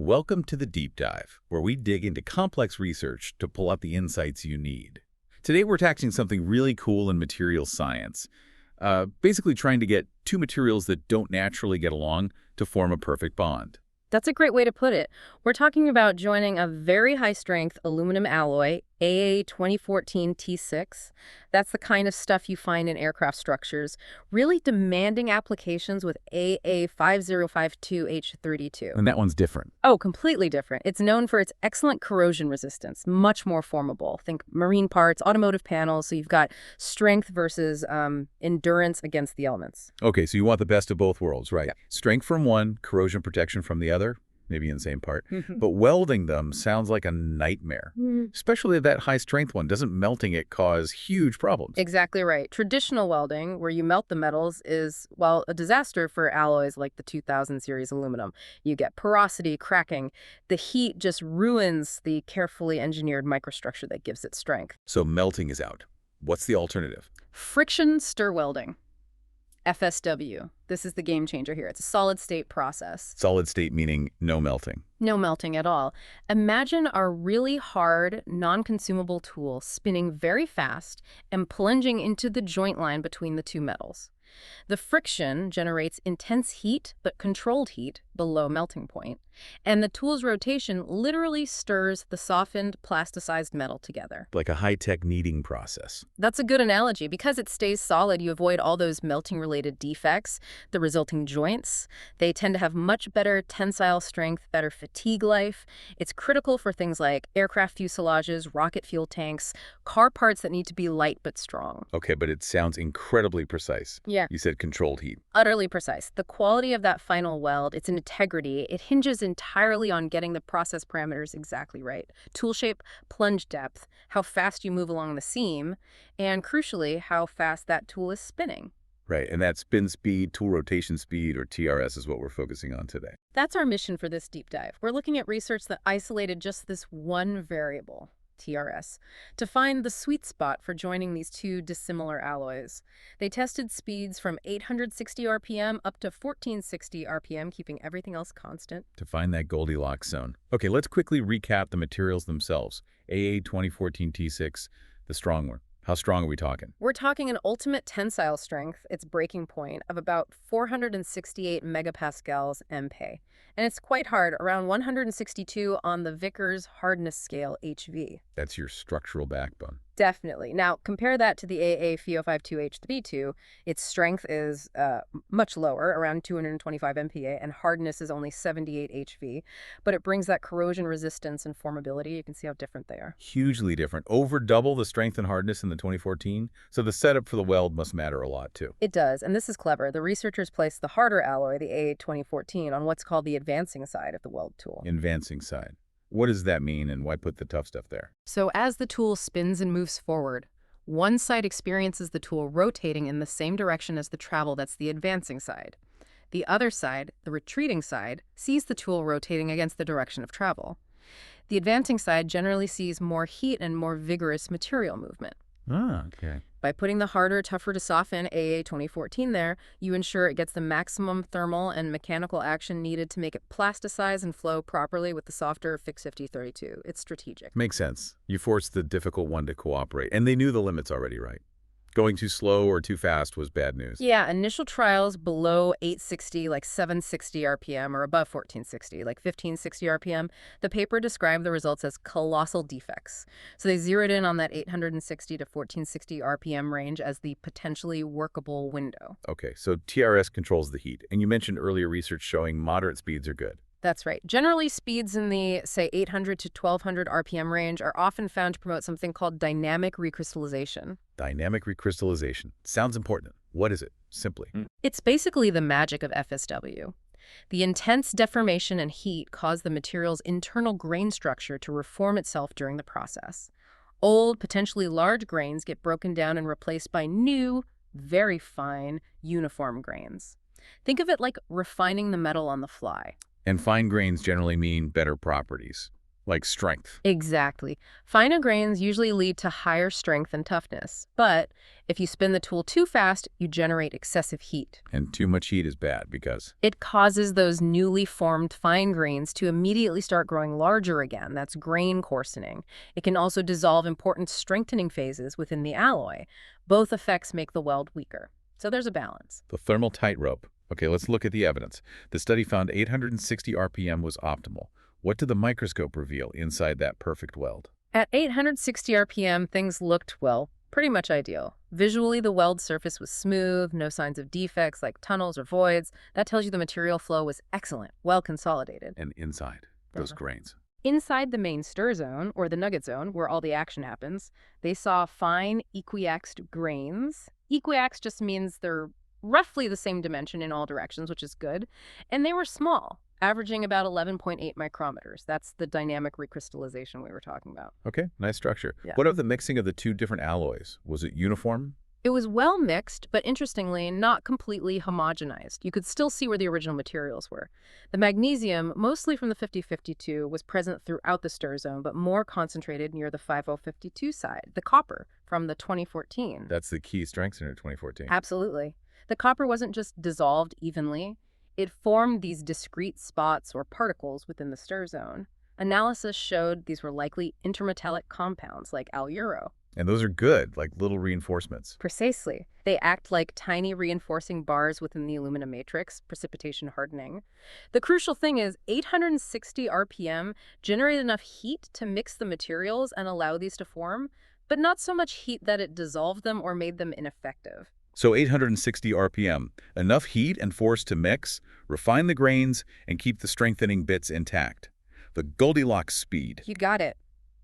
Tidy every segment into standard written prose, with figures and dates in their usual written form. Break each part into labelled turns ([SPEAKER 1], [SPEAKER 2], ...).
[SPEAKER 1] Welcome to the Deep Dive, where we dig into complex research to pull out the insights you need. Today we're tackling something really cool in material science, basically trying to get two materials that don't naturally get along to form a perfect bond.
[SPEAKER 2] That's a great way to put it. We're talking about joining a very high-strength aluminum alloy, AA2014-T6. That's the kind of stuff you find in aircraft structures, really demanding applications with AA5052-H32.
[SPEAKER 1] And that one's different.
[SPEAKER 2] Oh, completely different. It's known for its excellent corrosion resistance, much more formable. Think marine parts, automotive panels, so you've got strength versus endurance against the elements.
[SPEAKER 1] Okay, so you want the best of both worlds, right?
[SPEAKER 2] Yep.
[SPEAKER 1] Strength from one, corrosion protection from the other, maybe in the same part.
[SPEAKER 2] Mhm.
[SPEAKER 1] But welding them sounds like a nightmare, especially that high-strength one. Doesn't melting it cause huge problems?
[SPEAKER 2] Exactly right. Traditional welding, where you melt the metals, is, well, a disaster for alloys like the 2000 series aluminum. You get porosity, cracking. The heat just ruins the carefully engineered microstructure that gives it strength.
[SPEAKER 1] So melting is out. What's the alternative?
[SPEAKER 2] Friction stir welding, FSW. This is the game changer here. It's a solid state process.
[SPEAKER 1] Solid state meaning no melting.
[SPEAKER 2] No melting at all. Imagine a really hard, non-consumable tool spinning very fast and plunging into the joint line between the two metals. The friction generates intense heat, but controlled heat, below melting point, and the tool's rotation literally stirs the softened, plasticized metal together.
[SPEAKER 1] Like a high-tech kneading process.
[SPEAKER 2] That's a good analogy. Because it stays solid, you avoid all those melting-related defects, the resulting joints. They tend to have much better tensile strength, better fatigue life. It's critical for things like aircraft fuselages, rocket fuel tanks, car parts that need to be light but strong.
[SPEAKER 1] Okay, but it sounds incredibly precise.
[SPEAKER 2] Yeah.
[SPEAKER 1] You said controlled heat.
[SPEAKER 2] Utterly precise. The quality of that final weld, its integrity, it hinges entirely on getting the process parameters exactly right. Tool shape, plunge depth, how fast you move along the seam, and crucially, how fast that tool is spinning.
[SPEAKER 1] Right, and that spin speed, tool rotation speed, or TRS is what we're focusing on today.
[SPEAKER 2] That's our mission for this deep dive. We're looking at research that isolated just this one variable, TRS, to find the sweet spot for joining these two dissimilar alloys. They tested speeds from 860 RPM up to 1460 RPM, keeping everything else constant.
[SPEAKER 1] To find that Goldilocks zone. Okay, let's quickly recap the materials themselves. AA2014-T6, the strong one. How strong are we talking?
[SPEAKER 2] We're talking an ultimate tensile strength, its breaking point, of about 468 megapascals MPa. And it's quite hard, around 162 on the Vickers hardness scale HV.
[SPEAKER 1] That's your structural backbone.
[SPEAKER 2] Definitely. Now, compare that to the AA5052-H32. Its strength is much lower, around 225 MPa, and hardness is only 78 HV. But it brings that corrosion resistance and formability. You can see how different they are.
[SPEAKER 1] Hugely different. Over double the strength and hardness in the 2014. So the setup for the weld must matter a lot, too.
[SPEAKER 2] It does, and this is clever. The researchers placed the harder alloy, the AA2014, on what's called the advancing side of the weld tool.
[SPEAKER 1] Advancing side. What does that mean, and why put the tough stuff there?
[SPEAKER 2] So as the tool spins and moves forward, one side experiences the tool rotating in the same direction as the travel. That's the advancing side. The other side, the retreating side, sees the tool rotating against the direction of travel. The advancing side generally sees more heat and more vigorous material movement.
[SPEAKER 1] Ah, okay.
[SPEAKER 2] By putting the harder, tougher to soften AA2014 there, you ensure it gets the maximum thermal and mechanical action needed to make it plasticize and flow properly with the softer Fix5032. It's strategic.
[SPEAKER 1] Makes sense. You forced the difficult one to cooperate, and they knew the limits already, right? Going too slow or too fast was bad news.
[SPEAKER 2] Yeah, initial trials below 860, like 760 RPM, or above 1460, like 1560 RPM, the paper described the results as colossal defects. So they zeroed in on that 860 to 1460 RPM range as the potentially workable window.
[SPEAKER 1] Okay, so TRS controls the heat, and you mentioned earlier research showing moderate speeds are good.
[SPEAKER 2] That's right. Generally, speeds in the, say, 800 to 1200 RPM range are often found to promote something called dynamic recrystallization.
[SPEAKER 1] Dynamic recrystallization. Sounds important. What is it? Simply.
[SPEAKER 2] It's basically the magic of FSW. The intense deformation and heat cause the material's internal grain structure to reform itself during the process. Old, potentially large grains get broken down and replaced by new, very fine, uniform grains. Think of it like refining the metal on the fly.
[SPEAKER 1] And fine grains generally mean better properties. like strength.
[SPEAKER 2] Exactly. Finer grains usually lead to higher strength and toughness, but if you spin the tool too fast, you generate excessive heat.
[SPEAKER 1] And too much heat is bad because...
[SPEAKER 2] It causes those newly formed fine grains to immediately start growing larger again. That's grain coarsening. It can also dissolve important strengthening phases within the alloy. Both effects make the weld weaker. So there's a balance.
[SPEAKER 1] The thermal tightrope. Okay, let's look at the evidence. The study found 860 RPM was optimal. What did the microscope reveal inside that perfect weld?
[SPEAKER 2] At 860 RPM, things looked, well, pretty much ideal. Visually, the weld surface was smooth, no signs of defects like tunnels or voids. That tells you the material flow was excellent, well consolidated.
[SPEAKER 1] And inside those grains.
[SPEAKER 2] Inside the main stir zone, or the nugget zone, where all the action happens, they saw fine equiaxed grains. Equiaxed just means they're roughly the same dimension in all directions, which is good. And they were small, averaging about 11.8 micrometers. That's the dynamic recrystallization we were talking about.
[SPEAKER 1] Okay, nice structure.
[SPEAKER 2] Yeah.
[SPEAKER 1] What of the mixing of the two different alloys? Was it uniform?
[SPEAKER 2] It was well mixed, but interestingly, not completely homogenized. You could still see where the original materials were. The magnesium, mostly from the 5052, was present throughout the stir zone, but more concentrated near the 5052 side. The copper from the 2014.
[SPEAKER 1] That's the key strengthener 2014.
[SPEAKER 2] Absolutely. The copper wasn't just dissolved evenly. It formed these discrete spots or particles within the stir zone. Analysis showed these were likely intermetallic compounds like aluro.
[SPEAKER 1] And those are good, like little reinforcements.
[SPEAKER 2] Precisely. They act like tiny reinforcing bars within the aluminum matrix, precipitation hardening. The crucial thing is 860 RPM generated enough heat to mix the materials and allow these to form, but not so much heat that it dissolved them or made them ineffective.
[SPEAKER 1] So 860 RPM, enough heat and force to mix, refine the grains, and keep the strengthening bits intact. The Goldilocks speed.
[SPEAKER 2] You got it.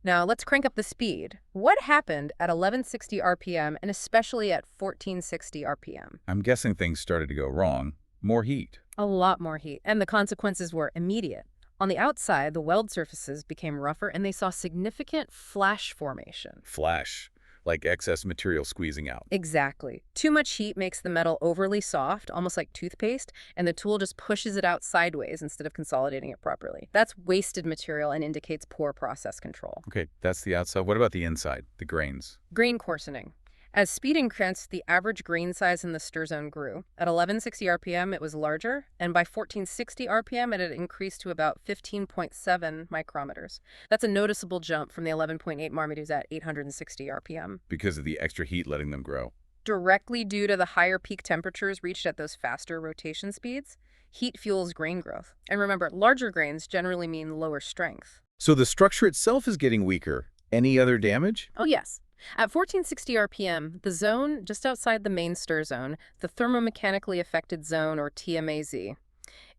[SPEAKER 2] Now let's crank up the speed. What happened at 1160 RPM and especially at 1460 RPM?
[SPEAKER 1] I'm guessing things started to go wrong. More heat.
[SPEAKER 2] A lot more heat, and the consequences were immediate. On the outside, the weld surfaces became rougher and they saw significant flash formation.
[SPEAKER 1] Flash. Like excess material squeezing out.
[SPEAKER 2] Exactly. Too much heat makes the metal overly soft, almost like toothpaste, and the tool just pushes it out sideways instead of consolidating it properly. That's wasted material and indicates poor process control.
[SPEAKER 1] Okay, that's the outside. What about the inside, the grains?
[SPEAKER 2] Grain coarsening. As speed increased, the average grain size in the stir zone grew. At 1160 RPM, it was larger, and by 1460 RPM, it had increased to about 15.7 micrometers. That's a noticeable jump from the 11.8 millimeters at 860 RPM.
[SPEAKER 1] Because of the extra heat letting them grow.
[SPEAKER 2] Directly due to the higher peak temperatures reached at those faster rotation speeds, heat fuels grain growth. And remember, larger grains generally mean lower strength.
[SPEAKER 1] So the structure itself is getting weaker. Any other damage?
[SPEAKER 2] Oh, yes. At 1460 RPM, the zone just outside the main stir zone, the thermomechanically affected zone, or TMAZ,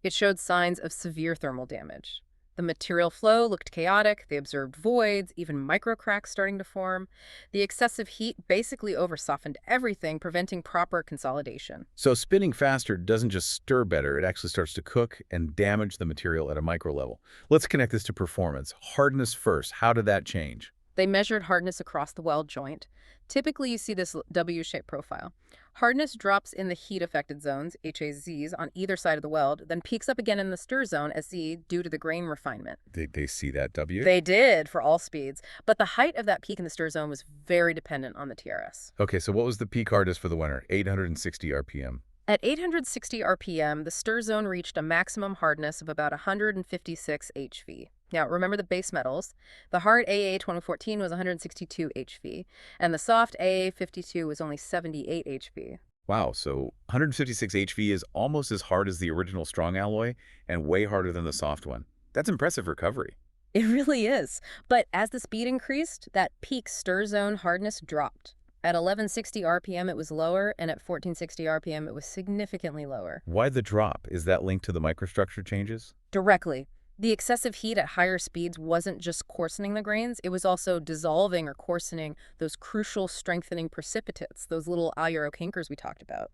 [SPEAKER 2] it showed signs of severe thermal damage. The material flow looked chaotic, they observed voids, even microcracks starting to form. The excessive heat basically oversoftened everything, preventing proper consolidation.
[SPEAKER 1] So spinning faster doesn't just stir better, it actually starts to cook and damage the material at a micro level. Let's connect this to performance. Hardness first. How did that change?
[SPEAKER 2] They measured hardness across the weld joint. Typically, you see this W-shaped profile. Hardness drops in the heat-affected zones, HAZs, on either side of the weld, then peaks up again in the stir zone, SZ, due to the grain refinement.
[SPEAKER 1] Did they see that W?
[SPEAKER 2] They did, for all speeds. But the height of that peak in the stir zone was very dependent on the TRS.
[SPEAKER 1] Okay, so what was the peak hardness for the winner? 860 RPM.
[SPEAKER 2] At 860 RPM, the stir zone reached a maximum hardness of about 156 HV. Now, remember the base metals. The hard AA2014 was 162 HV, and the soft AA52 was only 78 HV.
[SPEAKER 1] Wow, so 156 HV is almost as hard as the original strong alloy and way harder than the soft one. That's impressive recovery.
[SPEAKER 2] It really is. But as the speed increased, that peak stir zone hardness dropped. At 1160 RPM, it was lower, and at 1460 RPM, it was significantly lower.
[SPEAKER 1] Why the drop? Is that linked to the microstructure changes?
[SPEAKER 2] Directly. The excessive heat at higher speeds wasn't just coarsening the grains, it was also dissolving or coarsening those crucial strengthening precipitates, those little aluro cankers we talked about.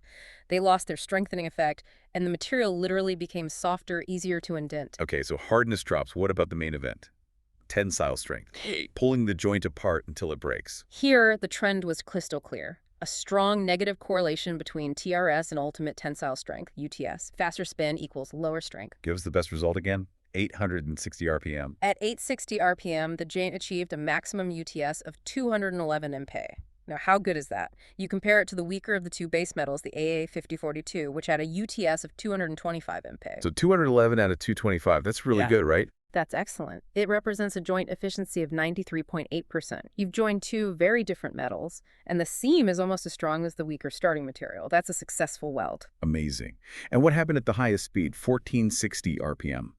[SPEAKER 2] They lost their strengthening effect, and the material literally became softer, easier to indent.
[SPEAKER 1] Okay, so hardness drops. What about the main event? Tensile strength, pulling the joint apart until it breaks.
[SPEAKER 2] Here, the trend was crystal clear. A strong negative correlation between TRS and ultimate tensile strength, UTS. Faster spin equals lower strength.
[SPEAKER 1] Give us the best result again. 860 RPM.
[SPEAKER 2] At 860 RPM, the joint achieved a maximum UTS of 211 MPa. Now, how good is that? You compare it to the weaker of the two base metals, the AA5042, which had a UTS of 225 MPa.
[SPEAKER 1] So 211 out of 225. That's really good, right?
[SPEAKER 2] That's excellent. It represents a joint efficiency of 93.8%. You've joined two very different metals, and the seam is almost as strong as the weaker starting material. That's a successful weld.
[SPEAKER 1] Amazing. And what happened at the highest speed, 1460 RPM?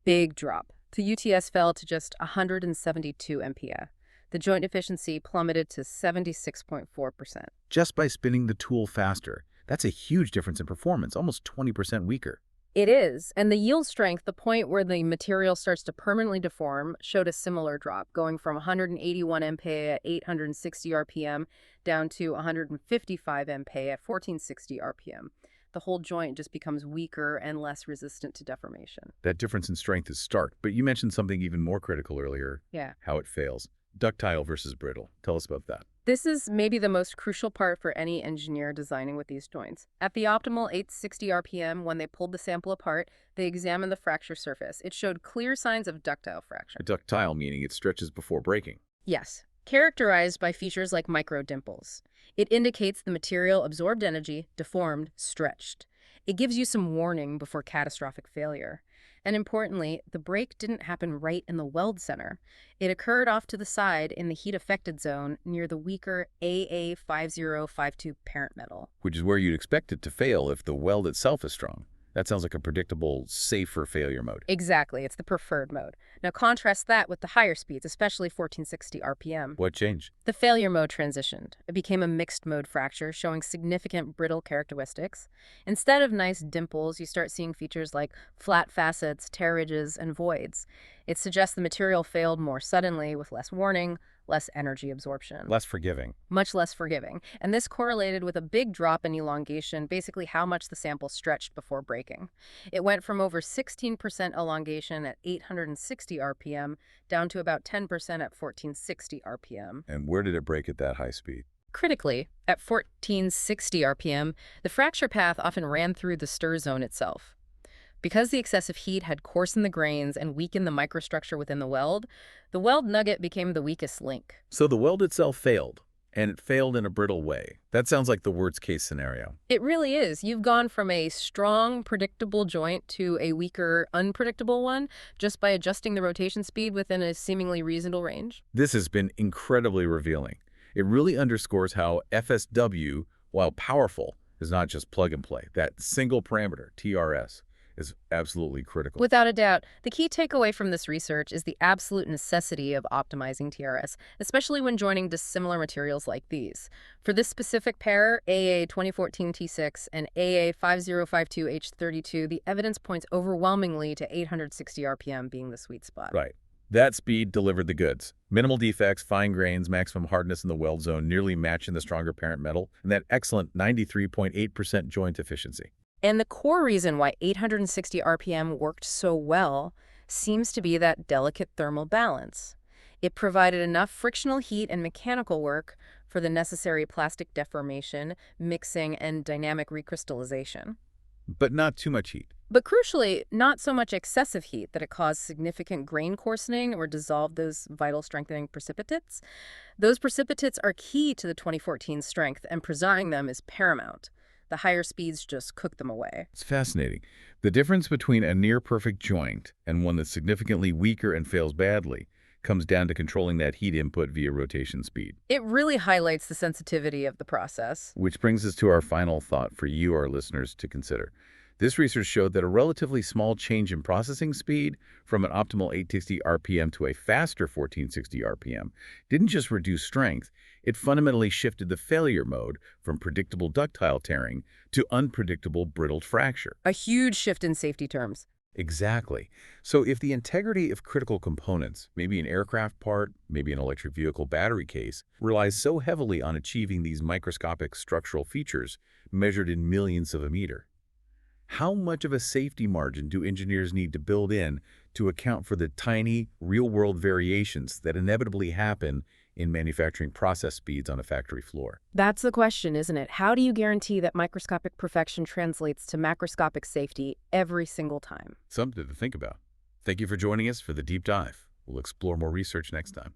[SPEAKER 2] Big drop. The UTS fell to just 172 MPa. The joint efficiency plummeted to 76.4%.
[SPEAKER 1] Just by spinning the tool faster. That's a huge difference in performance, almost 20% weaker.
[SPEAKER 2] It is, and the yield strength, the point where the material starts to permanently deform, showed a similar drop, going from 181 MPa at 860 RPM down to 155 MPa at 1460 RPM. The whole joint just becomes weaker and less resistant to deformation.
[SPEAKER 1] That difference in strength is stark, but you mentioned something even more critical earlier.
[SPEAKER 2] Yeah.
[SPEAKER 1] How it fails. Ductile versus brittle. Tell us about that.
[SPEAKER 2] This is maybe the most crucial part for any engineer designing with these joints. At the optimal 860 RPM, when they pulled the sample apart, they examined the fracture surface. It showed clear signs of ductile fracture.
[SPEAKER 1] Ductile meaning it stretches before breaking.
[SPEAKER 2] Yes, characterized by features like micro-dimples. It indicates the material absorbed energy, deformed, stretched. It gives you some warning before catastrophic failure. And importantly, the break didn't happen right in the weld center. It occurred off to the side in the heat-affected zone near the weaker AA5052 parent metal.
[SPEAKER 1] Which is where you'd expect it to fail if the weld itself is strong. That sounds like a predictable, safer failure mode.
[SPEAKER 2] Exactly, it's the preferred mode. Now contrast that with the higher speeds, especially 1460 RPM.
[SPEAKER 1] What changed?
[SPEAKER 2] The failure mode transitioned. It became a mixed mode fracture, showing significant brittle characteristics. Instead of nice dimples, you start seeing features like flat facets, tear ridges, and voids. It suggests the material failed more suddenly with less warning, less energy absorption.
[SPEAKER 1] Less forgiving.
[SPEAKER 2] Much less forgiving. And this correlated with a big drop in elongation, basically how much the sample stretched before breaking. It went from over 16% elongation at 860 RPM down to about 10% at 1460 RPM.
[SPEAKER 1] And where did it break at that high speed?
[SPEAKER 2] Critically, at 1460 RPM, the fracture path often ran through the stir zone itself. Because the excessive heat had coarsened the grains and weakened the microstructure within the weld nugget became the weakest link.
[SPEAKER 1] So the weld itself failed, and it failed in a brittle way. That sounds like the worst-case scenario.
[SPEAKER 2] It really is. You've gone from a strong, predictable joint to a weaker, unpredictable one just by adjusting the rotation speed within a seemingly reasonable range.
[SPEAKER 1] This has been incredibly revealing. It really underscores how FSW, while powerful, is not just plug and play. That single parameter, TRS, is absolutely critical.
[SPEAKER 2] Without a doubt, the key takeaway from this research is the absolute necessity of optimizing TRS, especially when joining dissimilar materials like these. For this specific pair, AA2014-T6 and AA5052-H32, the evidence points overwhelmingly to 860 RPM being the sweet spot.
[SPEAKER 1] Right. That speed delivered the goods. Minimal defects, fine grains, maximum hardness in the weld zone, nearly matching the stronger parent metal, and that excellent 93.8% joint efficiency.
[SPEAKER 2] And the core reason why 860 RPM worked so well seems to be that delicate thermal balance. It provided enough frictional heat and mechanical work for the necessary plastic deformation, mixing, and dynamic recrystallization.
[SPEAKER 1] But not too much heat.
[SPEAKER 2] But crucially, not so much excessive heat that it caused significant grain coarsening or dissolved those vital strengthening precipitates. Those precipitates are key to the 2014 strength, and preserving them is paramount. The higher speeds just cook them away.
[SPEAKER 1] It's fascinating. The difference between a near-perfect joint and one that's significantly weaker and fails badly comes down to controlling that heat input via rotation speed.
[SPEAKER 2] It really highlights the sensitivity of the process.
[SPEAKER 1] Which brings us to our final thought for you, our listeners, to consider. This research showed that a relatively small change in processing speed from an optimal 860 RPM to a faster 1460 RPM didn't just reduce strength, it fundamentally shifted the failure mode from predictable ductile tearing to unpredictable brittle fracture.
[SPEAKER 2] A huge shift in safety terms.
[SPEAKER 1] Exactly. So if the integrity of critical components, maybe an aircraft part, maybe an electric vehicle battery case, relies so heavily on achieving these microscopic structural features measured in millions of a meter, how much of a safety margin do engineers need to build in to account for the tiny, real-world variations that inevitably happen in manufacturing process speeds on a factory floor?
[SPEAKER 2] That's the question, isn't it? How do you guarantee that microscopic perfection translates to macroscopic safety every single time?
[SPEAKER 1] Something to think about. Thank you for joining us for the deep dive. We'll explore more research next time.